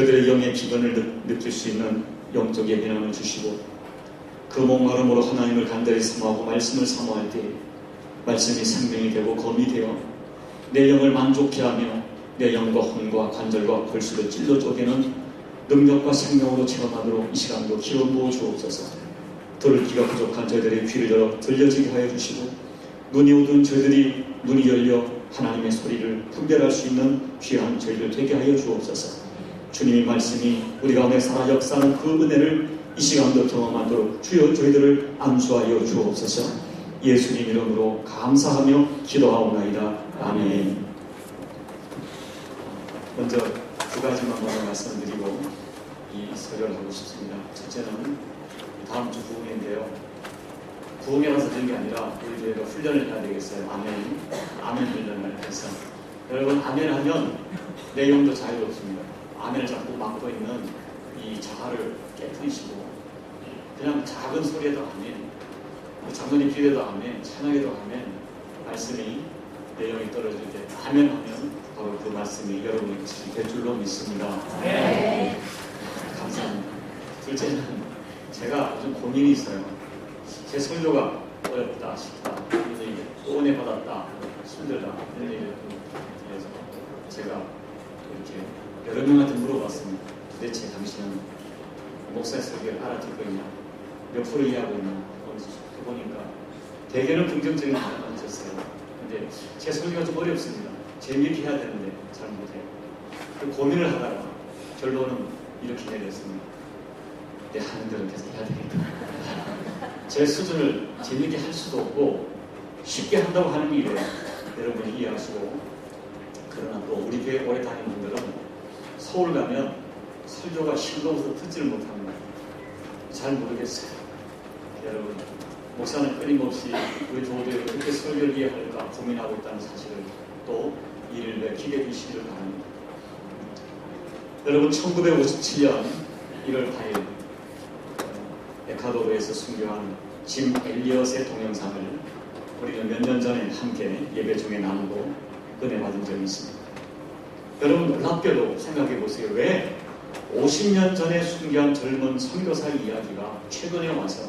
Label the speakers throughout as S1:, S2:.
S1: 저들의 영의 기근을 느낄 수 있는 영적 예민함을 주시고 그 목마름으로 하나님을 간절히 사모하고 말씀을 사모할 때 말씀이 생명이 되고 검이 되어 내 영을 만족케 하며 내 영과 혼과 관절과 골수를 찔러 쪼개는 능력과 생명으로 체험하도록 이 시간도 기름 부어 주옵소서. 들을 귀가 부족한 저희들의 귀를 열어 들려지게 하여 주시고 눈이 어두운 저희들이 눈이 열려 하나님의 소리를 분별할 수 있는 귀한 저희들 되게 하여 주옵소서. 주님의 말씀이 우리 가운데 살아 역사하는 그 은혜를 이 시간도 경험하도록 주여 저희들을 안수하여 주옵소서. 예수님 이름으로 감사하며 기도하옵나이다. 아멘. 먼저 두 가지만 먼저 말씀드리고 이 설교를 하고 싶습니다. 첫째는 다음 주 부흥회인데요. 부흥회 가서 되는 게 아니라 우리 저희가 훈련을 해야 되겠어요. 아멘 훈련을 해서 여러분 아멘 하면 내용도 자유롭습니다. 아멘을 잡고 막고 있는 이 자아를 깨뜨리시고 그냥 작은 소리에도 아멘, 장로님 기도에도 아멘, 찬양에도 아멘, 말씀이 내용이 떨어질 때 아멘 하면 바로 그 말씀이 여러분에게 될 줄로 믿습니다. 네. 감사합니다. 둘째는 제가 요즘 고민이 있어요. 제 설교가 어렵다, 쉽다, 또 은혜 받았다, 힘들다 이런 얘기를 해서 제가 이렇게 여러 명한테 물어봤습니다. 도대체 당신은 목사의 설교를 알아듣고 있냐? 몇 프로 이해하고 있냐? 해보니까 대개는 긍정적인 반응을 줬어요. 근데 제 설교가 좀 어렵습니다. 재미있게 해야 되는데 잘 못해요. 그 고민을 하다가 결론은 이렇게 내렸습니다. 내 하는 대로 계속 해야 되겠다. 제 수준을 재미있게 할 수도 없고 쉽게 한다고 하는 일에 여러분이 이해하시고, 그러나 또 우리 교회 오래 다니는 분들은 서울 가면 설교가 싱거워서 듣지를 못합니다. 잘 모르겠어요. 여러분, 목사는 끊임없이 우리 교우들이 어떻게 설교를 이해할까 고민하고 있다는 사실을 또 이를 기대해 주시기를 바랍니다. 여러분, 1957년 1월 8일 에콰도르에서 순교한 짐 엘리엇의 동영상을 우리는 몇 년 전에 함께 예배 중에 나누고 은혜 받은 적이 있습니다. 여러분, 놀랍게도 생각해 보세요. 왜 50년 전에 순교한 젊은 선교사의 이야기가 최근에 와서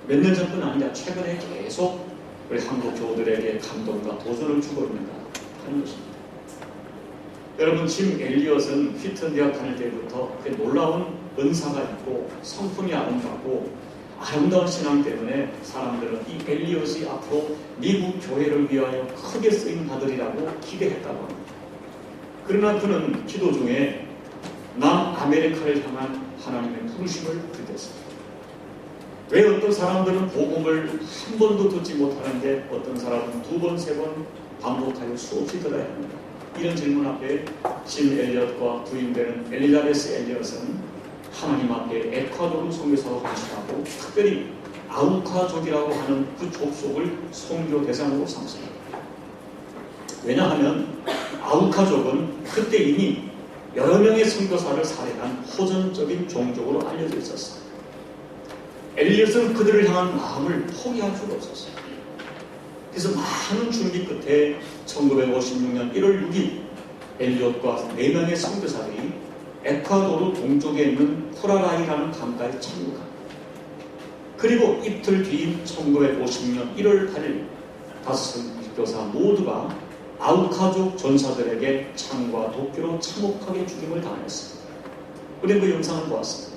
S1: 몇 년 전뿐 아니라 최근에 계속 우리 한국 교우들에게 감동과 도전을 주고 있는가 하는 것입니다. 여러분, 짐 엘리엇은 휘튼 대학 다닐 때부터 그 놀라운 은사가 있고 성품이 아름답고 아름다운 신앙 때문에 사람들은 이 엘리엇이 앞으로 미국 교회를 위하여 크게 쓰임 받으리라고 기대했다고 합니다. 그러나 그는 기도 중에 남아메리카를 향한 하나님의 부르심을 듣겠습니다. 왜 어떤 사람들은 복음을 한 번도 듣지 못하는데 어떤 사람은 두 번, 세 번 반복하여 수없이 들어야 합니다. 이런 질문 앞에 짐 엘리엇과 부인되는 엘리자베스 엘리엇은 하나님 앞에 에콰도르 선교사로 헌신하고 특별히 아우카족이라고 하는 그 족속을 선교 대상으로 삼습니다. 왜냐하면 아우카족은 그때 이미 여러 명의 선교사를 살해한 호전적인 종족으로 알려져 있었습니다. 엘리엇은 그들을 향한 마음을 포기할 수가 없었어요. 그래서 많은 준비 끝에 1956년 1월 6일 엘리엇과 4명의 선교사들이 에콰도르 동쪽에 있는 쿠라라이라는 강가에 착륙합니다. 그리고 이틀 뒤인 1950년 1월 8일 5선교사 모두가 아우카족 전사들에게 창과 도끼로 참혹하게 죽임을 당했습니다. 우리는 그 영상을 보았습니다.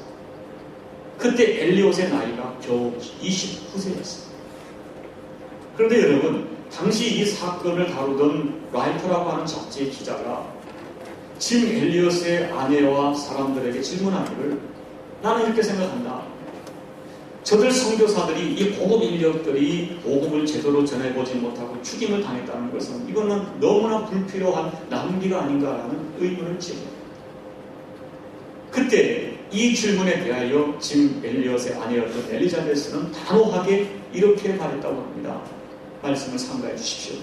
S1: 그때 엘리엇의 나이가 겨우 29세였습니다. 그런데 여러분, 당시 이 사건을 다루던 라이프라고 하는 잡지의 기자가 짐 엘리엇의 아내와 사람들에게 질문하기를, 나는 이렇게 생각한다. 저들 선교사들이, 이 고급 인력들이 복음을 제대로 전해보지 못하고 죽임을 당했다는 것은 이거는 너무나 불필요한 낭비가 아닌가라는 의문을 제기합니다. 그때 이 질문에 대하여 짐 엘리엇의 아내였던 엘리자베스는 단호하게 이렇게 말했다고 합니다. 말씀을 삼가해 주십시오.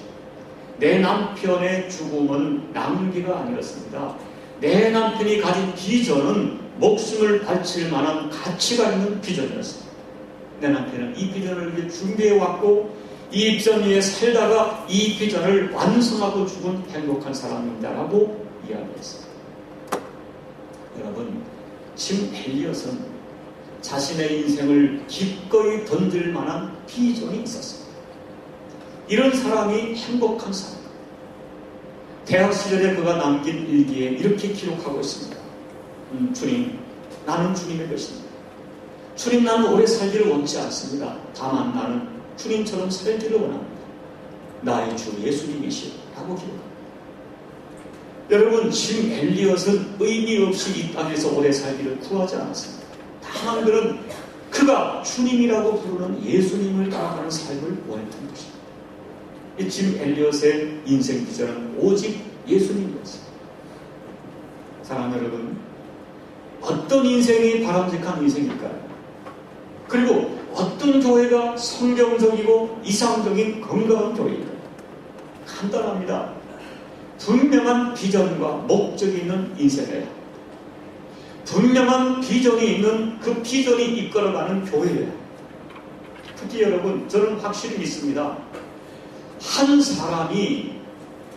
S1: 내 남편의 죽음은 낭비가 아니었습니다. 내 남편이 가진 비전은 목숨을 바칠 만한 가치가 있는 비전이었습니다. 내 남편은 이 비전을 위해 준비해왔고 이 비전 위에 살다가 이 비전을 완성하고 죽은 행복한 사람입니다라고 이야기했습니다. 여러분, 짐 엘리엇은 자신의 인생을 기꺼이 던질 만한 비전이 있었습니다. 이런 사람이 행복한 사람. 대학 시절에 그가 남긴 일기에 이렇게 기록하고 있습니다. 주님, 나는 주님의 것입니다. 주님, 나는 오래 살기를 원치 않습니다. 다만 나는 주님처럼 살기를 원합니다. 나의 주 예수님이시오 라고 기록합니다. 여러분, 짐 엘리엇은 의미 없이 이 땅에서 오래 살기를 구하지 않았습니다. 다만 그는 그가 주님이라고 부르는 예수님을 따라가는 삶을 원했던 것입니다. 이 짐 엘리엇의 인생 비전은 오직 예수님이었습니다. 사랑하는 여러분, 어떤 인생이 바람직한 인생일까요? 그리고 어떤 교회가 성경적이고 이상적인 건강한 교회일까요? 간단합니다. 분명한 비전과 목적이 있는 인생이에요. 분명한 비전이 있는 그 비전이 이끌어가는 교회예요. 특히 여러분, 저는 확실히 믿습니다. 한 사람이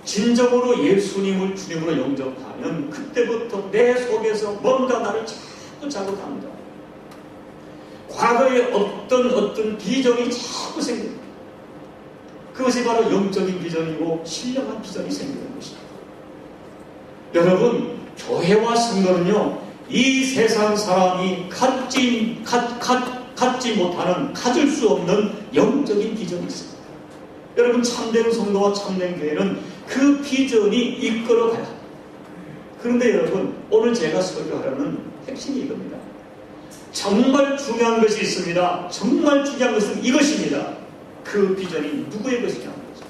S1: 진정으로 예수님을 주님으로 영접하면 그때부터 내 속에서 뭔가 나를 자꾸 자극합니다. 과거에 어떤 비전이 자꾸 생깁니다. 그것이 바로 영적인 비전이고 신령한 비전이 생기는 것입니다. 여러분, 교회와 성도는요, 이 세상 사람이 갖지 못하는, 가질 수 없는 영적인 비전이 있습니다. 여러분, 참된 성도와 참된 교회는 그 비전이 이끌어가야 합니다. 그런데 여러분, 오늘 제가 설교하려는 핵심이 이겁니다. 정말 중요한 것이 있습니다. 정말 중요한 것은 이것입니다. 그 비전이 누구의 것이냐는 거죠.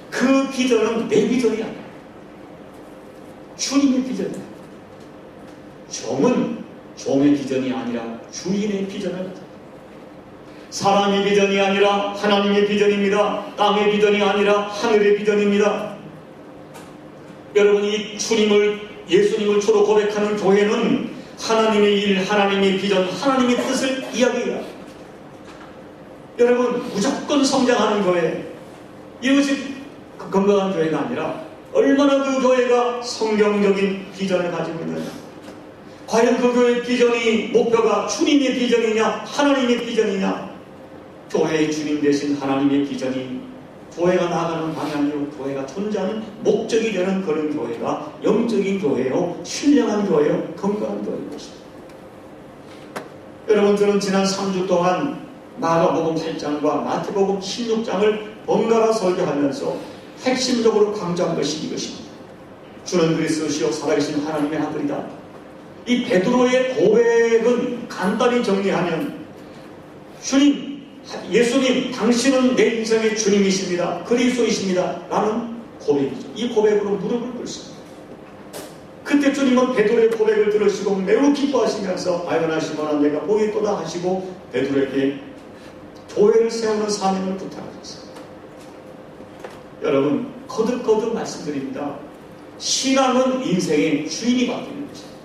S1: 그 비전은 내 비전이 아니에요. 주님의 비전이에요. 종은 종의 비전이 아니라 주인의 비전을 가져요. 사람의 비전이 아니라 하나님의 비전입니다. 땅의 비전이 아니라 하늘의 비전입니다. 여러분, 이 예수님을 주로 고백하는 교회는 하나님의 일, 하나님의 비전, 하나님의 뜻을 이야기해야 합니다. 여러분, 무조건 성장하는 교회, 이것이 건강한 교회가 아니라 얼마나 그 교회가 성경적인 비전을 가지고 있느냐, 과연 그 교회의 비전이, 목표가 주님의 비전이냐 하나님의 비전이냐. 교회의 주님 대신 하나님의 비전이 교회가 나아가는 방향이요, 교회가 존재하는 목적이 되는 그런 교회가 영적인 교회요, 신령한 교회요, 건강한 교회인 것입니다. 여러분, 저는 지난 3주 동안 마가복음 8장과 마태복음 16장을 번갈아 설교하면서 핵심적으로 강조한 것이 이것입니다. 주는 그리스도시요 살아계신 하나님의 아들이다. 이 베드로의 고백은 간단히 정리하면, 예수님, 당신은 내 인생의 주님이십니다. 그리스도이십니다. 라는 고백이죠. 이 고백으로 무릎을 꿇습니다. 그때 주님은 베드로의 고백을 들으시고 매우 기뻐하시면서 발견하시거나 내가 보겠도다 하시고 베드로에게 교회를 세우는 사명을 부탁하셨습니다. 여러분, 거듭거듭 말씀드립니다. 신앙은 인생의 주인이 바뀌는 것입니다.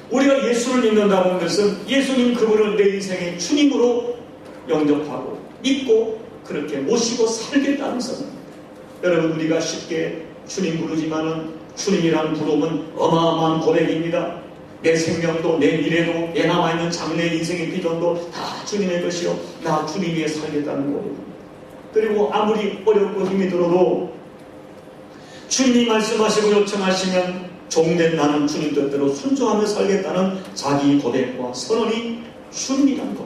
S1: 우리가 예수를 믿는다는 것은 예수님 그분을 내 인생의 주님으로 영접하고 믿고 그렇게 모시고 살겠다는 선입니다. 여러분, 우리가 쉽게 주님 부르지만은 주님이라는 부름은 어마어마한 고백입니다. 내 생명도 내 미래도 내 남아있는 장래 인생의 비전도 다 주님의 것이요, 나 주님 위해 살겠다는 고백입니다. 그리고 아무리 어렵고 힘이 들어도 주님이 말씀하시고 요청하시면 종된 나는 주님 뜻대로 순종하며 살겠다는 자기 고백과 선언이 주님이라는 것,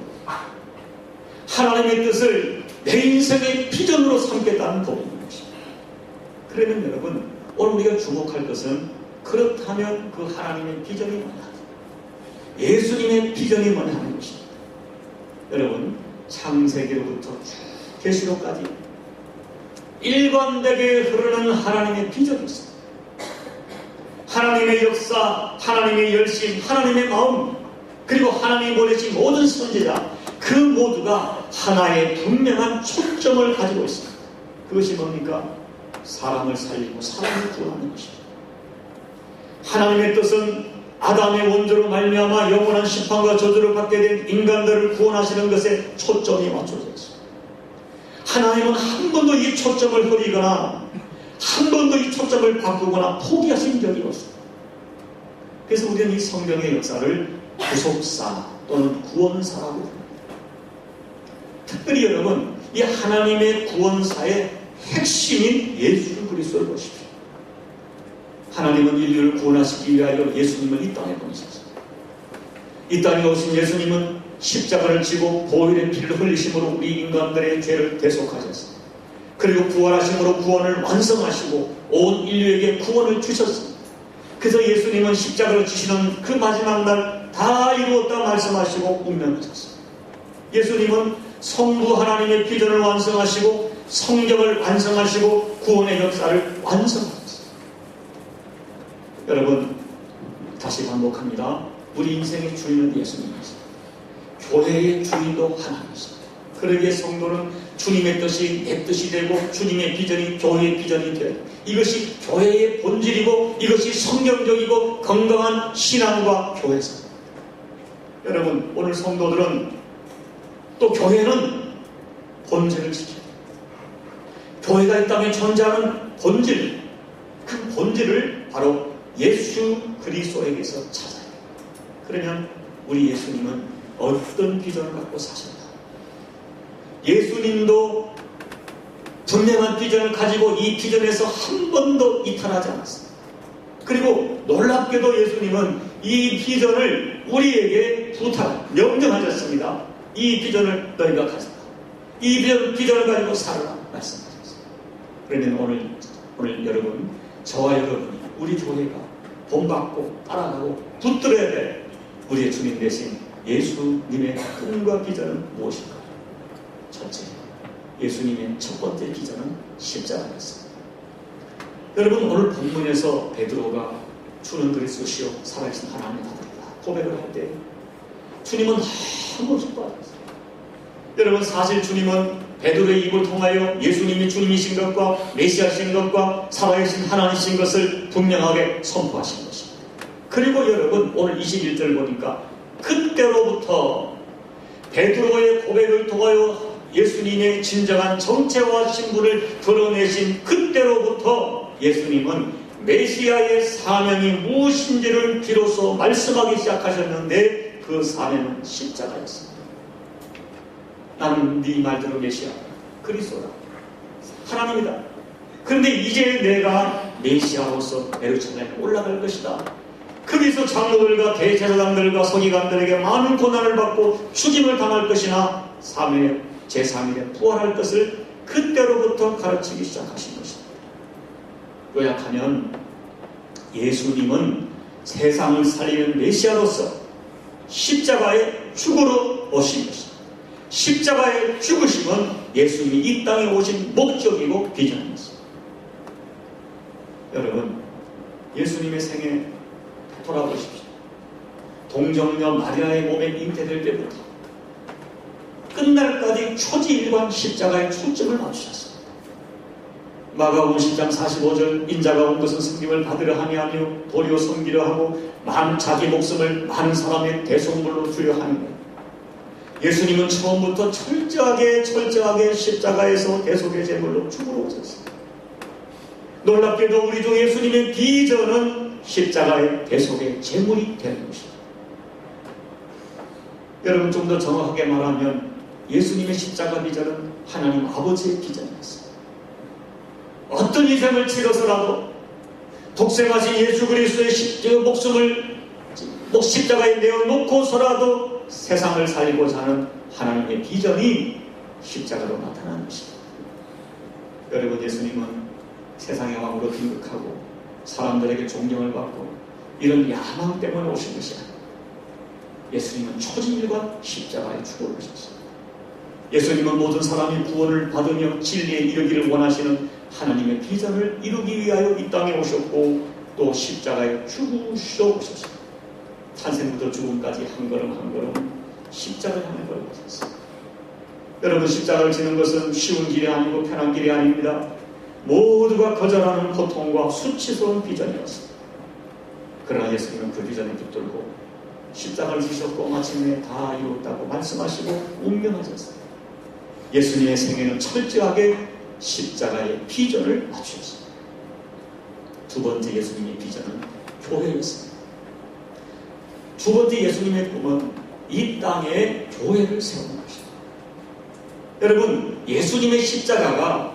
S1: 하나님의 뜻을 내 인생의 비전으로 삼겠다는 고백인 것입니다. 그러면 여러분, 오늘 우리가 주목할 것은 그렇다면 그 하나님의 비전이 뭐냐, 예수님의 비전이 뭐냐 하는 것입니다. 여러분, 창세기로부터 계시록까지 일관되게 흐르는 하나님의 비전이 있습니다. 하나님의 역사, 하나님의 열심, 하나님의 마음, 그리고 하나님이 보내신 모든 선지자, 그 모두가 하나의 분명한 초점을 가지고 있습니다. 그것이 뭡니까? 사람을 살리고 사람을 구원하는 것입니다. 하나님의 뜻은 아담의 원죄로 말미암아 영원한 심판과 저주를 받게 된 인간들을 구원하시는 것에 초점이 맞춰져 있습니다. 하나님은 한 번도 이 초점을 흐리거나 한 번도 이 초점을 바꾸거나 포기하신 적이 없습니다. 그래서 우리는 이 성경의 역사를 구속사 또는 구원사라고 합니다. 특별히 여러분, 이 하나님의 구원사의 핵심인 예수 그리스도를 보십시오. 하나님은 인류를 구원하시기 위하여 예수님을 이 땅에 보내셨습니다. 이 땅에 오신 예수님은 십자가를 지고 보혈의 피를 흘리심으로 우리 인간들의 죄를 대속하셨습니다. 그리고 부활하심으로 구원을 완성하시고 온 인류에게 구원을 주셨습니다. 그래서 예수님은 십자가를 지시는 그 마지막 날 다 이루었다 말씀하시고 운명하셨습니다. 예수님은 성부 하나님의 비전을 완성하시고 성경을 완성하시고 구원의 역사를 완성하셨습니다. 여러분, 다시 반복합니다. 우리 인생의 주인은 예수님이십니다. 교회의 주인도 하나님이십니다. 그러기에 성도는 주님의 뜻이 내 뜻이 되고 주님의 비전이 교회의 비전이 되어야 됩니다. 이것이 교회의 본질이고 이것이 성경적이고 건강한 신앙과 교회사. 여러분, 오늘 성도들은 또 교회는 본질을 지켜야 됩니다. 교회가 이 땅에 존재하는 본질, 그 본질을 바로 예수 그리스도에게서 찾아야 됩니다. 그러면 우리 예수님은 어떤 비전을 갖고 사셨나? 예수님도 분명한 비전을 가지고 이 비전에서 한 번도 이탈하지 않았습니다. 그리고 놀랍게도 예수님은 이 비전을 우리에게 명령하셨습니다. 이 비전을 너희가 가져라. 이 비전을 가지고 살아라 말씀하셨습니다. 그러면 오늘 여러분, 저와 여러분이 우리 교회가 본받고 따라가고 붙들어야 될 우리의 주님 되신 예수님의 꿈과 비전은 무엇인가? 첫째, 예수님의 첫 번째 비전은 십자가였습니다. 여러분, 오늘 본문에서 베드로가 주는 그리스도시요 살아계신 하나님의 아들이다 고백을 할 때 주님은 너무 기뻐하셨어요. 여러분, 사실 주님은 베드로의 입을 통하여 예수님이 주님이신 것과 메시아신 것과 살아계신 하나님이신 것을 분명하게 선포하신 것입니다. 그리고 여러분, 오늘 21절 보니까 그때로부터 베드로의 고백을 통하여 예수님의 진정한 정체와 신분을 드러내신 그때로부터 예수님은 메시아의 사명이 무엇인지를 비로소 말씀하기 시작하셨는데 그 사명은 십자가였습니다. 나는 네 말대로 메시아다, 그리스도다, 하나님이다. 그런데 이제 내가 메시아로서 예루살렘에 올라갈 것이다. 거기서 장로들과 대제사장들과 서기관들에게 많은 고난을 받고 죽임을 당할 것이나 제3일에 부활할 것을 그때로부터 가르치기 시작하신 것입니다. 요약하면 예수님은 세상을 살리는 메시아로서 십자가에 죽으러 오신 것입니다. 십자가의 죽으심은 예수님이 이 땅에 오신 목적이고 비전입니다. 여러분, 예수님의 생애 돌아보십시오. 동정녀 마리아의 몸에 잉태될 때부터 끝날까지 초지일관 십자가의 초점을 맞추셨습니다. 마가복음 10장 45절 인자가 온 것은 섬김을 받으려 함이 아니요 도리어 섬기려 하고 자기 목숨을 많은 사람의 대속물로 주려 하는 거예요. 예수님은 처음부터 철저하게 십자가에서 대속의 제물로 죽으러 오셨습니다. 놀랍게도 우리 중 예수님의 비전은 십자가의 대속의 제물이 되는 것입니다. 여러분, 좀 더 정확하게 말하면 예수님의 십자가 비전은 하나님 아버지의 비전이었습니다. 어떤 희생을 치러서라도 독생하신 예수 그리스도의 목숨을 십자가에 내어놓고서라도 세상을 살리고자 하는 하나님의 비전이 십자가로 나타나는 것입니다. 여러분, 예수님은 세상의 왕으로 등극하고 사람들에게 존경을 받고 이런 야망 때문에 오신 것이 아닙니다. 예수님은 초진일관 십자가에 죽어 오셨습니다. 예수님은 모든 사람이 구원을 받으며 진리에 이르기를 원하시는 하나님의 비전을 이루기 위하여 이 땅에 오셨고 또 십자가에 죽으시러 오셨습니다. 탄생부터 죽음까지 한 걸음 한 걸음 십자가를 향해 걸어오셨습니다. 여러분, 십자가를 지는 것은 쉬운 길이 아니고 편한 길이 아닙니다. 모두가 거절하는 고통과 수치스러운 비전이었습니다. 그러나 예수님은 그 비전에 붙들고 십자가를 지셨고 마침내 다 이루었다고 말씀하시고 운명하셨습니다. 예수님의 생애는 철저하게 십자가의 비전을 맞추었습니다. 두 번째 예수님의 비전은 교회였습니다. 두 번째 예수님의 꿈은 이 땅에 교회를 세우는 것입니다. 여러분, 예수님의 십자가가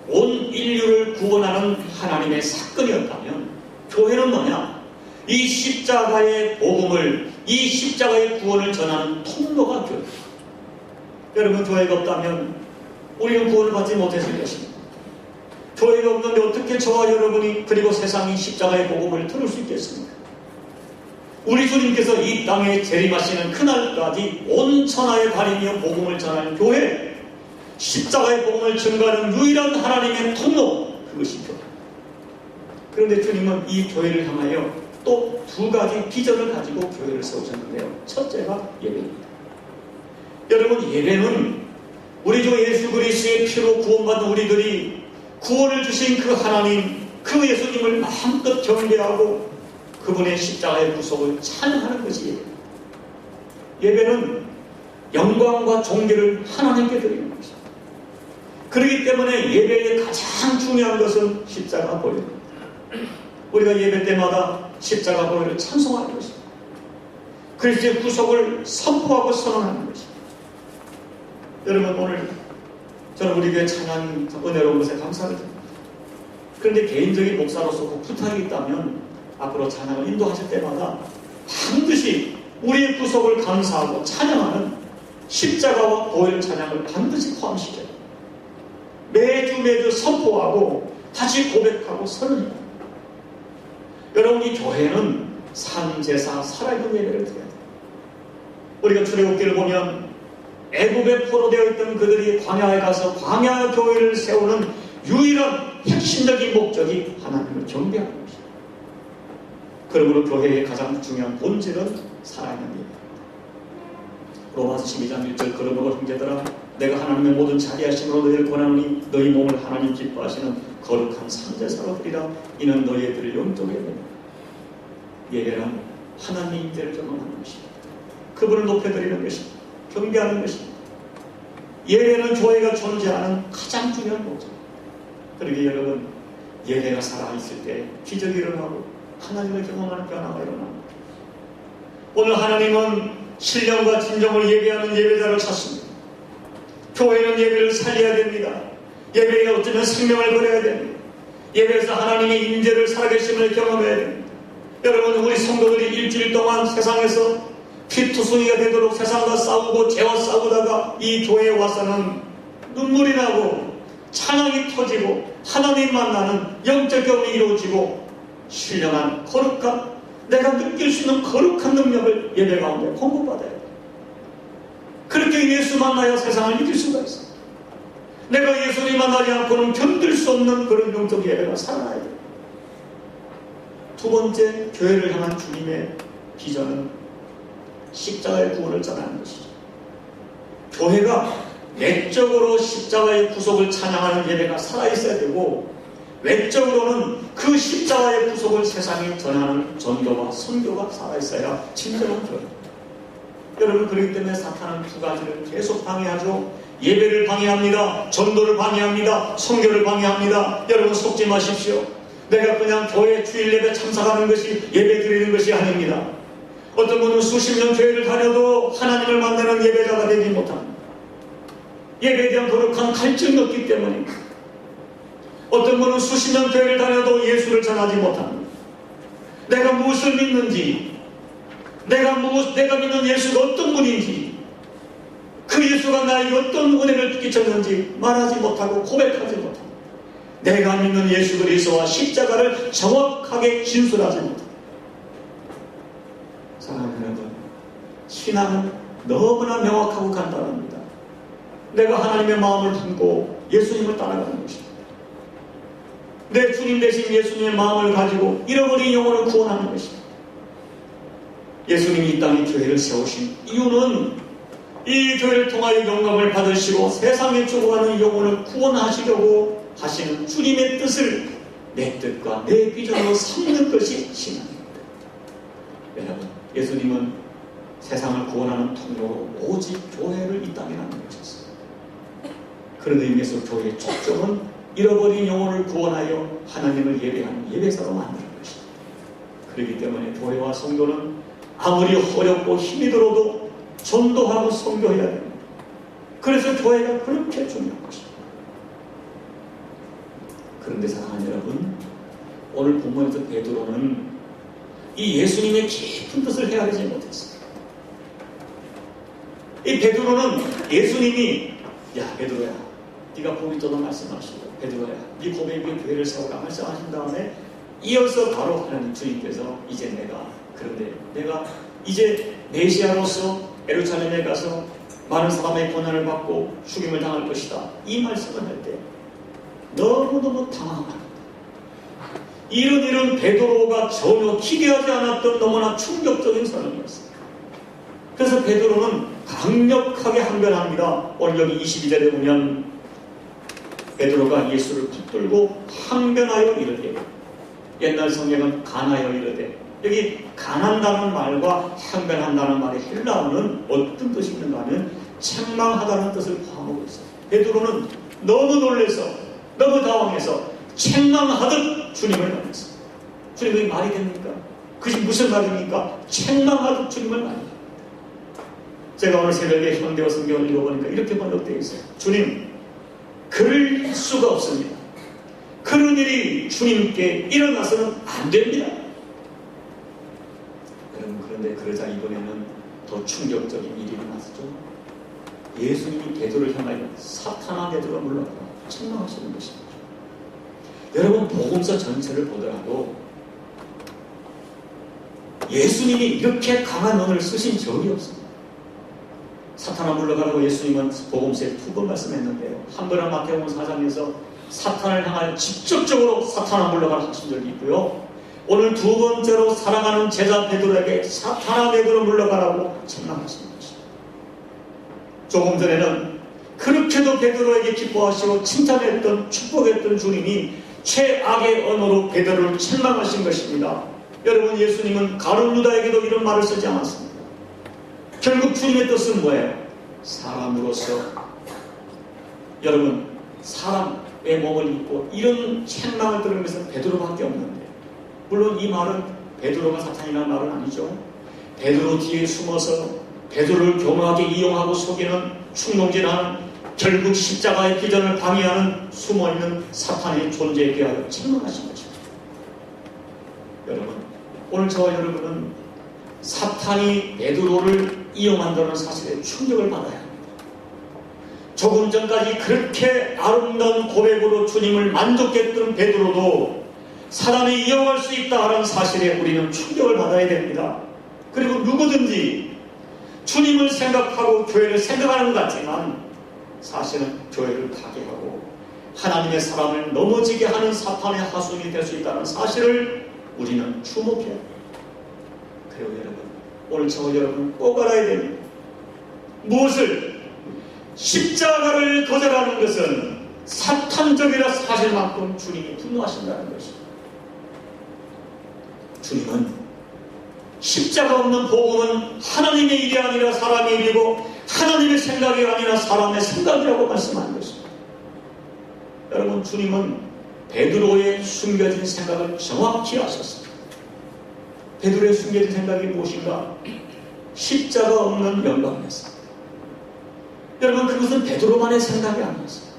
S1: 온 인류를 구원하는 하나님의 사건이었다면 교회는 뭐냐? 이 십자가의 복음을, 이 십자가의 구원을 전하는 통로가 교회입니다. 여러분, 교회가 없다면 우리는 구원을 받지 못했을 것입니다. 교회가 없는데 어떻게 저와 여러분이 그리고 세상이 십자가의 복음을 들을 수 있겠습니까? 우리 주님께서 이 땅에 재림하시는 그날까지 온 천하에 가리며 복음을 전하는 교회, 십자가의 복음을 증거하는 유일한 하나님의 통로, 그것이 교회. 그런데 주님은 이 교회를 향하여 또 두 가지 비전을 가지고 교회를 세우셨는데요. 첫째가 예배입니다. 여러분, 예배는 우리 주 예수 그리스도의 피로 구원받은 우리들이 구원을 주신 그 하나님, 그 예수님을 마음껏 경배하고 그분의 십자가의 구속을 찬양하는 것이 예배입니다. 예배는 영광과 존귀를 하나님께 드리는 것입니다. 그렇기 때문에 예배의 가장 중요한 것은 십자가 보혈입니다. 우리가 예배 때마다 십자가 보혈을 찬송하는 것입니다. 그리스도의 구속을 선포하고 선언하는 것입니다. 여러분, 오늘 저는 우리 교회 찬양 은혜로운 것에 감사를 드립니다. 그런데 개인적인 목사로서 꼭 부탁이 있다면 앞으로 찬양을 인도하실 때마다 반드시 우리의 구속을 감사하고 찬양하는 십자가와 보혈 찬양을 반드시 포함시켜요. 매주 선포하고 다시 고백하고 선언해요. 여러분, 이 교회는 산제사 살아있는 예배를 드려야 돼요. 우리가 출애굽기를 보면 애굽에 포로되어 있던 그들이 광야에 가서 광야 교회를 세우는 유일한 핵심적인 목적이 하나님을 경배하는 것입니다. 그러므로 교회의 가장 중요한 본질은 살아있는 예배입니다. 로마서 12장 1절 그러므로 형제들아 내가 하나님의 모든 자비하심으로 너희를 권하노니 너희 몸을 하나님 기뻐하시는 거룩한 산제사로 드리라. 이는 너희들을 영적의 예배입니다. 예배는 하나님의 임재를 경험하는 것입니다. 그분을 높여드리는 것입니다. 경배하는 것입니다. 예배는 교회가 존재하는 가장 중요한 목적입니다. 그러기에 여러분, 예배가 살아있을 때 기적이 일어나고 하나님을 경험하는 변화가 일어납니다. 오늘 하나님은 신령과 진정을 예배하는 예배자를 찾습니다. 교회는 예배를 살려야 됩니다. 예배에 어쩌면 생명을 걸어야 됩니다. 예배에서 하나님의 임재를 살아계심을 경험해야 됩니다. 여러분, 우리 성도들이 일주일 동안 세상에서 피투성이가 되도록 세상과 싸우고 죄와 싸우다가 이 교회에 와서는 눈물이 나고 찬양이 터지고 하나님 만나는 영적 경험이 이루어지고 신령한 거룩한, 내가 느낄 수 있는 거룩한 능력을 예배 가운데 공급받아야 돼요. 그렇게 예수 만나야 세상을 이길 수가 있어요. 내가 예수님 만나지 않고는 견딜 수 없는 그런 영적 예배가 살아나야 돼요. 두 번째, 교회를 향한 주님의 비전은 십자가의 구원을 전하는 것이죠. 교회가 내적으로 십자가의 구속을 찬양하는 예배가 살아있어야 되고, 외적으로는 그 십자가의 구속을 세상에 전하는 전도와 선교가 살아있어야 진정한 교회. 여러분, 그렇기 때문에 사탄은 두 가지를 계속 방해하죠. 예배를 방해합니다. 전도를 방해합니다. 선교를 방해합니다. 여러분, 속지 마십시오. 내가 그냥 교회 주일 예배 참석하는 것이 예배 드리는 것이 아닙니다. 어떤 분은 수십 년 교회를 다녀도 하나님을 만나는 예배자가 되지 못합니다. 예배에 대한 거룩한 갈증이 없기 때문입니다. 어떤 분은 수십 년 교회를 다녀도 예수를 전하지 못합니다. 내가 무엇을 믿는지, 내가 믿는 예수가 어떤 분인지, 그 예수가 나에게 어떤 은혜를 끼쳤는지 말하지 못하고 고백하지 못합니다. 내가 믿는 예수 그리스도와 십자가를 정확하게 진술하지 못합니다. 사랑하는 여러분, 신앙은 너무나 명확하고 간단합니다. 내가 하나님의 마음을 품고 예수님을 따라가는 것입니다. 내 주님 대신 예수님의 마음을 가지고 잃어버린 영혼을 구원하는 것입니다. 예수님이 이 땅에 교회를 세우신 이유는 이 교회를 통하여 영광을 받으시고 세상에 죽어가는 영혼을 구원하시려고 하시는 주님의 뜻을 내 뜻과 내 비전으로 삼는 것이 신앙입니다. 여러분, 예수님은 세상을 구원하는 통로로 오직 교회를 이 땅에 남겨주셨어요. 그런 의미에서 교회의 촉점은 잃어버린 영혼을 구원하여 하나님을 예배하는 예배사로 만드는 것입니다. 그렇기 때문에 교회와 성도는 아무리 어렵고 힘이 들어도 전도하고 선교해야 됩니다. 그래서 교회가 그렇게 중요한 것입니다. 그런데 사랑하는 여러분, 오늘 본문에서 베드로는 이 예수님의 깊은 뜻을 헤아리지 못했어요. 이 베드로는 예수님이 야 베드로야, 네가 복이 있도록 말씀하시고, 베드로야 네 고백 위에 교회를 세우라 말씀하신 다음에 이어서 바로 하나님 주님께서 그런데 내가 이제 메시아로서 예루살렘에 가서 많은 사람의 고난을 받고 죽임을 당할 것이다, 이 말씀을 할 때 너무너무 당황합니다. 이런 베드로가 전혀 기대하지 않았던 너무나 충격적인 선언이었어요. 그래서 베드로는 강력하게 항변합니다. 오늘 여기 22절에 보면 베드로가 예수를 붙들고 항변하여 이르되, 옛날 성경은 간하여 이르되, 여기 간한다는 말과 항변한다는 말의 헬라어는 어떤 뜻이 있는가 하면 책망하다는 뜻을 포함하고 있어요. 베드로는 너무 놀라서 너무 당황해서 책망하듯 주님을 만났어요. 주님이 말이 됩니까? 그것이 무슨 말입니까? 책망하듯 주님을 만났어요. 제가 오늘 새벽에 현대어 성경을 읽어보니까 이렇게 번역되어 있어요. 주님, 그럴 수가 없습니다. 그런 일이 주님께 일어나서는 안 됩니다. 그런데 그러자 이번에는 더 충격적인 일이 일어났죠. 예수님이 베드로를 향하여 사탄아 베드로가 물러가라 책망하시는 것입니다. 여러분, 복음서 전체를 보더라도 예수님이 이렇게 강한 언어를 쓰신 적이 없습니다. 사탄아 물러가라고 예수님은 복음서에 2번 말씀했는데요. 한 번은 마태복음 4장에서 사탄을 향하여 직접적으로 사탄아 물러가라 하신 적이 있고요. 오늘 두 번째로 사랑하는 제자 베드로에게 사탄아 베드로 물러가라고 책망하신 것입니다. 조금 전에는 그렇게도 베드로에게 기뻐하시고 칭찬했던 축복했던 주님이 최악의 언어로 베드로를 책망하신 것입니다. 여러분, 예수님은 가룟 유다에게도 이런 말을 쓰지 않았습니다. 결국 주님의 뜻은 뭐예요? 사람으로서, 여러분, 사람의 몸을 입고 이런 책망을 들은 것은 베드로밖에 없는데, 물론 이 말은 베드로가 사탄이라는 말은 아니죠. 베드로 뒤에 숨어서 베드로를 교묘하게 이용하고 속이는 충동질하는, 결국 십자가의 비전을 방해하는 숨어있는 사탄의 존재에 대하여 책망하신 것입니다. 여러분, 오늘 저와 여러분은 사탄이 베드로를 이용한다는 사실에 충격을 받아야 합니다. 조금 전까지 그렇게 아름다운 고백으로 주님을 만족했던 베드로도 사단이 이용할 수 있다는 사실에 우리는 충격을 받아야 됩니다. 그리고 누구든지 주님을 생각하고 교회를 생각하는 것 같지만 사실은 교회를 파괴하고 하나님의 사람을 넘어지게 하는 사탄의 하수인이 될 수 있다는 사실을 우리는 주목해야 합니다. 그리고 여러분, 오늘 저와 여러분 꼭 알아야 됩니다. 무엇을? 십자가를 거절하는 것은 사탄적이라 사실만큼 주님이 분노하신다는 것입니다. 주님은 십자가 없는 복음은 하나님의 일이 아니라 사람의 일이고 하나님의 생각이 아니라 사람의 생각이라고 말씀한 것입니다. 여러분, 주님은 베드로의 숨겨진 생각을 정확히 아셨습니다. 베드로의 숨겨진 생각이 무엇인가? 십자가 없는 영광이었습니다. 여러분, 그것은 베드로만의 생각이 아니었습니다.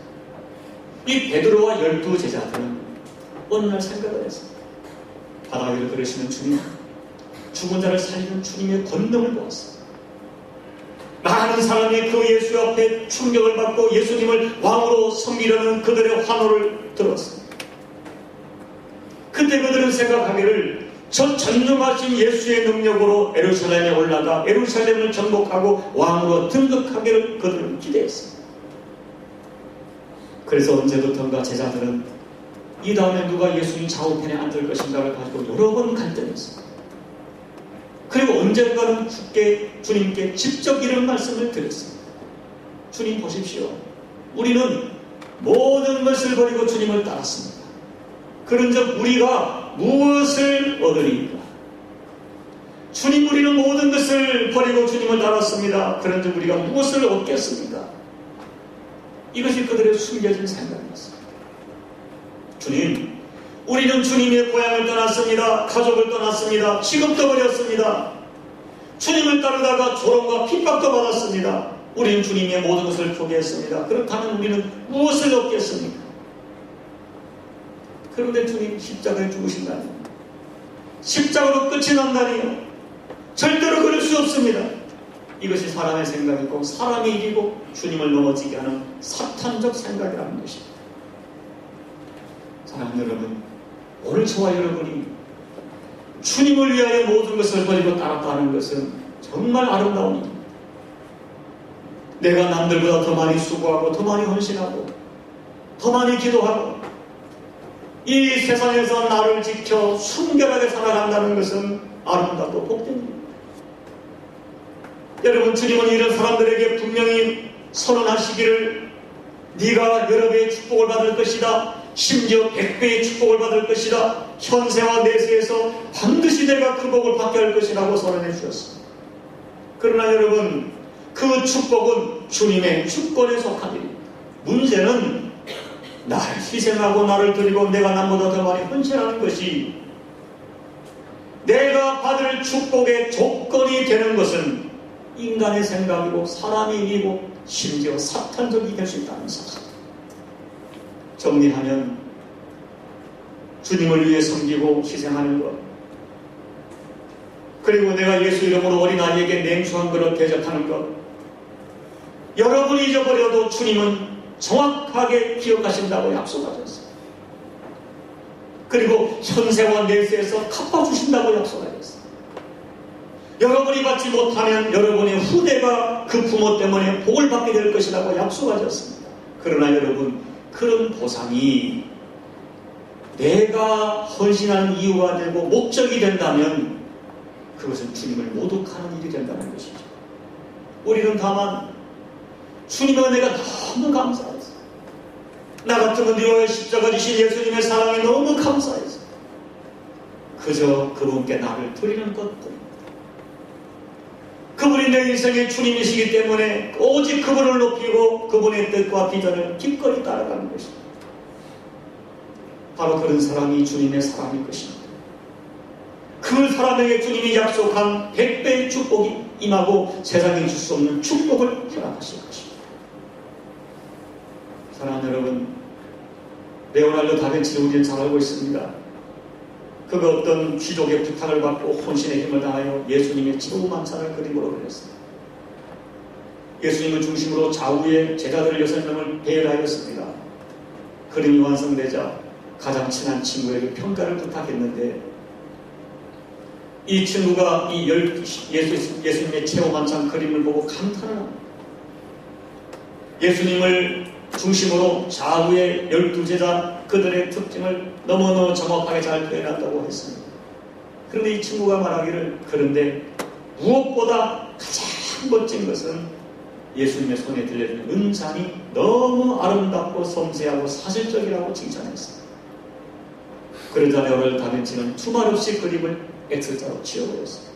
S1: 이 베드로와 12 제자들은 어느 날 생각을 했습니다. 바다 위를 걸으시는 주님, 죽은 자를 살리는 주님의 권능을 보았습니다. 많은 사람이 그 예수 앞에 충격을 받고 예수님을 왕으로 섬기려는 그들의 환호를 들었습니다. 그때 그들은 생각하기를 저 전능하신 예수의 능력으로 예루살렘에 올라가 예루살렘을 정복하고 왕으로 등극하기를 그들은 기대했습니다. 그래서 언제부턴가 제자들은 이 다음에 누가 예수님 좌우편에 앉을 것인가를 가지고 여러 번 갈등했습니다. 그리고 언젠가는 주님께 직접 이런 말씀을 드렸습니다. 주님 보십시오. 우리는 모든 것을 버리고 주님을 따랐습니다. 그런즉 우리가 무엇을 얻으리까? 주님, 우리는 모든 것을 버리고 주님을 따랐습니다. 그런즉 우리가 무엇을 얻겠습니까? 이것이 그들의 숨겨진 생각이었습니다. 주님, 우리는 주님의 고향을 떠났습니다. 가족을 떠났습니다. 직업도 버렸습니다. 주님을 따르다가 조롱과 핍박도 받았습니다. 우리는 주님의 모든 것을 포기했습니다. 그렇다면 우리는 무엇을 얻겠습니까? 그런데 주님 십자가에 죽으신다니, 십자가로 끝이 난다니요, 절대로 그럴 수 없습니다. 이것이 사람의 생각이고 사람이 이기고 주님을 넘어지게 하는 사탄적 생각이라는 것입니다. 사랑하는 여러분, 오늘 저와 여러분이 주님을 위하여 모든 것을 버리고 따랐다는 것은 정말 아름다운 일입니다. 내가 남들보다 더 많이 수고하고 더 많이 헌신하고 더 많이 기도하고 이 세상에서 나를 지켜 순결하게 살아간다는 것은 아름답고 복된 일입니다. 여러분, 주님은 이런 사람들에게 분명히 선언하시기를 네가 여러 배의 축복을 받을 것이다, 심지어 100배의 축복을 받을 것이다, 현세와 내세에서 반드시 내가 그 복을 받게 할 것이라고 선언해 주셨습니다. 그러나 여러분, 그 축복은 주님의 주권에 속한 일입니다. 문제는 나를 희생하고 나를 드리고 내가 남보다 더 많이 헌신하는 것이 내가 받을 축복의 조건이 되는 것은 인간의 생각이고 사람이 이기고 심지어 사탄적이 될 수 있다는 사실. 정리하면 주님을 위해 섬기고 희생하는 것, 그리고 내가 예수 이름으로 어린아이에게 냉수 한 그릇 대접하는 것, 여러분이 잊어버려도 주님은 정확하게 기억하신다고 약속하셨어요. 그리고 현세와 내세에서 갚아주신다고 약속하셨어요. 여러분이 받지 못하면 여러분의 후대가 그 부모 때문에 복을 받게 될 것이라고 약속하셨습니다. 그러나 여러분, 그런 보상이 내가 헌신하는 이유가 되고 목적이 된다면 그것은 주님을 모독하는 일이 된다는 것이죠. 우리는 다만 주님의 은혜가 너무 감사해서, 나 같으면 네와의 십자가 지신 예수님의 사랑에 너무 감사해서 그저 그분께 나를 드리는 것들, 그분이 내 인생의 주님이시기 때문에 오직 그분을 높이고 그분의 뜻과 비전을 기꺼이 따라가는 것입니다. 바로 그런 사랑이 주님의 사랑일 것입니다. 그 사람에게 주님이 약속한 100배의 축복이 임하고 세상에 줄 수 없는 축복을 허락하실 것입니다. 사랑하는 여러분, 레오나르도 다빈치를 우리는 잘 알고 있습니다. 그가 어떤 귀족의 부탁을 받고 혼신의 힘을 다하여 예수님의 지도만찬을 그림으로 그렸습니다. 예수님을 중심으로 좌우에 제자들 6명을 배열하였습니다. 그림이 완성되자 가장 친한 친구에게 평가를 부탁했는데, 이 친구가 이 예수님의 최후만찬 그림을 보고 감탄을 합니다. 예수님을 중심으로 좌우의 12제자 그들의 특징을 너무너무 정확하게 잘 표현한다고 했습니다. 그런데 이 친구가 말하기를, 그런데 무엇보다 가장 멋진 것은 예수님의 손에 들려주는 은잔이 너무 아름답고 섬세하고 사실적이라고 칭찬했습니다. 그러자 레오나르도 다빈치는 두말 없이 그림을 X자로 지워버렸습니다.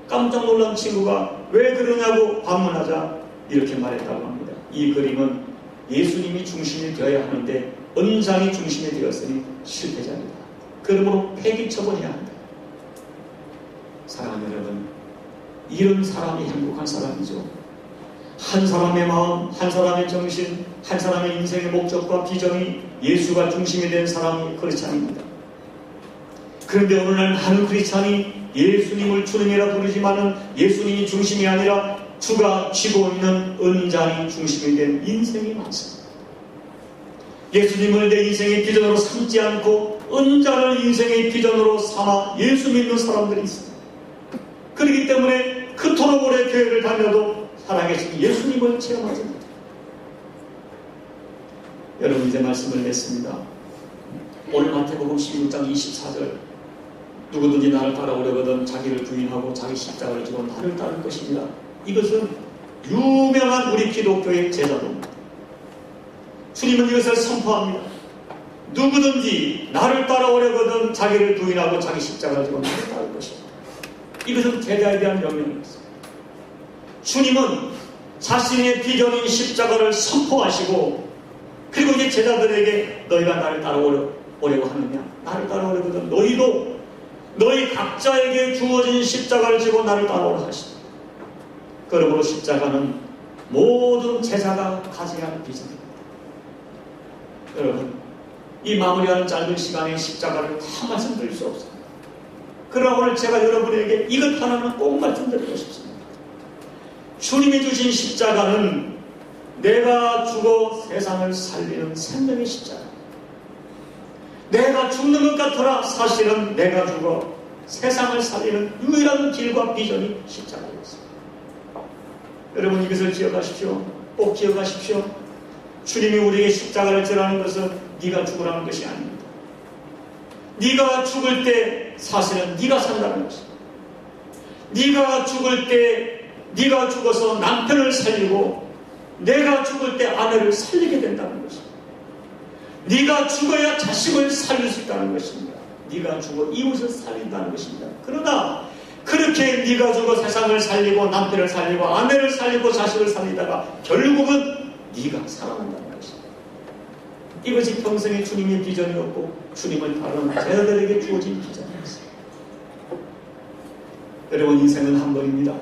S1: 깜짝 놀란 친구가 왜 그러냐고 반문하자 이렇게 말했다고 합니다. 이 그림은 예수님이 중심이 되어야 하는데 은장이 중심이 되었으니 실패자입니다. 그러므로 폐기처분해야 한다. 사랑하는 여러분, 이런 사람이 행복한 사람이죠. 한 사람의 마음, 한 사람의 정신, 한 사람의 인생의 목적과 비전이 예수가 중심이 된 사람이 크리스찬입니다. 그런데 오늘날 많은 크리스찬이 예수님을 주님이라 부르지만은 예수님이 중심이 아니라 주가 쥐고 있는 은잔이 중심이 된 인생이 많습니다. 예수님을 내 인생의 비전으로 삼지 않고 은잔을 인생의 비전으로 삼아 예수 믿는 사람들이 있습니다. 그렇기 때문에 그토록 오래 교회를 다녀도 살아계신 예수님을 체험하지 못합니다. 여러분, 이제 말씀을 냈습니다. 오늘 마태복음 16장 24절, 누구든지 나를 따라오려거든 자기를 부인하고 자기 십자가를 지고 나를 따를 것입니다. 이것은 유명한 우리 기독교의 제자도입니다. 주님은 이것을 선포합니다. 누구든지 나를 따라오려거든 자기를 부인하고 자기 십자가를 지고 나를 따를 것입니다. 이것은 제자에 대한 명령입니다. 주님은 자신의 비전인 십자가를 선포하시고, 그리고 이제 제자들에게 너희가 나를 따라오려고 하느냐, 나를 따라오려거든 너희도 너희 각자에게 주어진 십자가를 지고 나를 따라오라 하시니, 그러므로 십자가는 모든 제자가 가져야 할 비전입니다. 여러분, 이 마무리하는 짧은 시간에 십자가를 다 말씀드릴 수 없습니다. 그러나 오늘 제가 여러분에게 이것 하나는 꼭 말씀드리고 싶습니다. 주님이 주신 십자가는 내가 죽어 세상을 살리는 생명의 십자가. 내가 죽는 것 같더라 사실은 내가 죽어 세상을 살리는 유일한 길과 비전이 십자가였습니다. 여러분, 이것을 기억하십시오. 꼭 기억하십시오. 주님이 우리에게 십자가를 지라는 것은 네가 죽으라는 것이 아닙니다. 네가 죽을 때 사실은 네가 산다는 것입니다. 네가 죽을 때 네가 죽어서 남편을 살리고 내가 죽을 때 아내를 살리게 된다는 것입니다. 네가 죽어야 자식을 살릴 수 있다는 것입니다. 네가 죽어 이웃을 살린다는 것입니다. 그러나 그렇게 네가 죽어 세상을 살리고 남편을 살리고 아내를 살리고 자식을 살리다가 결국은 네가 살아난다는 것입니다. 이것이 평생의 주님의 비전이었고 주님을 따르는 제자들에게 주어진 비전이었습니다. 여러분, 인생은 한 번입니다.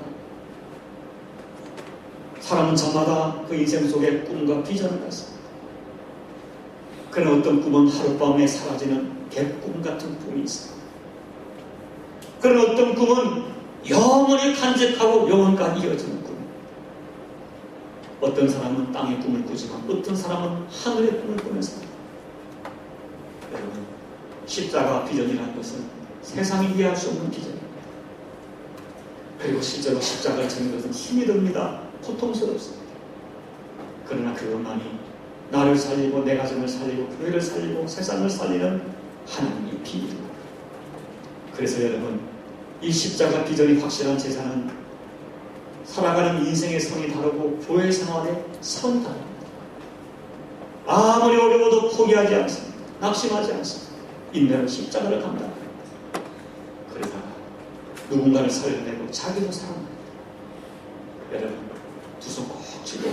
S1: 사람은 저마다 그 인생 속에 꿈과 비전을 갖습니다. 그런 어떤 꿈은 하룻밤에 사라지는 개꿈 같은 꿈이 있습니다. 그런 어떤 꿈은 영원히 간직하고 영원까지 이어지는 꿈. 어떤 사람은 땅의 꿈을 꾸지만 어떤 사람은 하늘의 꿈을 꾸는 사람. 여러분, 십자가 비전이라는 것은 세상이 이해할 수 없는 비전입니다. 그리고 실제로 십자가를 지는 것은 힘이 듭니다. 고통스럽습니다. 그러나 그것만이 나를 살리고 내 가정을 살리고 교회를 살리고 세상을 살리는 하나님의 비밀입니다. 그래서 여러분, 이 십자가 비전이 확실한 제자는 살아가는 인생의 선이 다르고 교회 생활의 선이 다릅니다. 아무리 어려워도 포기하지 않습니다. 낙심하지 않습니다. 인내로 십자가를 감당합니다. 그러다가 누군가를 살려내고 자기도 살아납니다. 여러분, 두 손 꼭 쥐고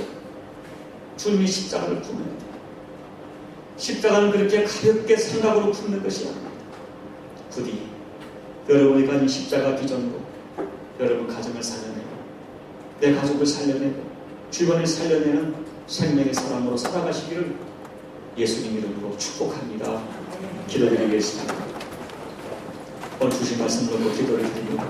S1: 주님이 십자가를 품어야 돼요. 십자가는 그렇게 가볍게 생각으로 품는 것이 아닙니다. 부디 여러분이 가진 십자가 비전으로 여러분 가정을 살려내고 내 가족을 살려내고 주변을 살려내는 생명의 사람으로 살아가시기를 예수님 이름으로 축복합니다. 기도드리겠습니다. 오늘 주신 말씀으로 기도를 드립니다.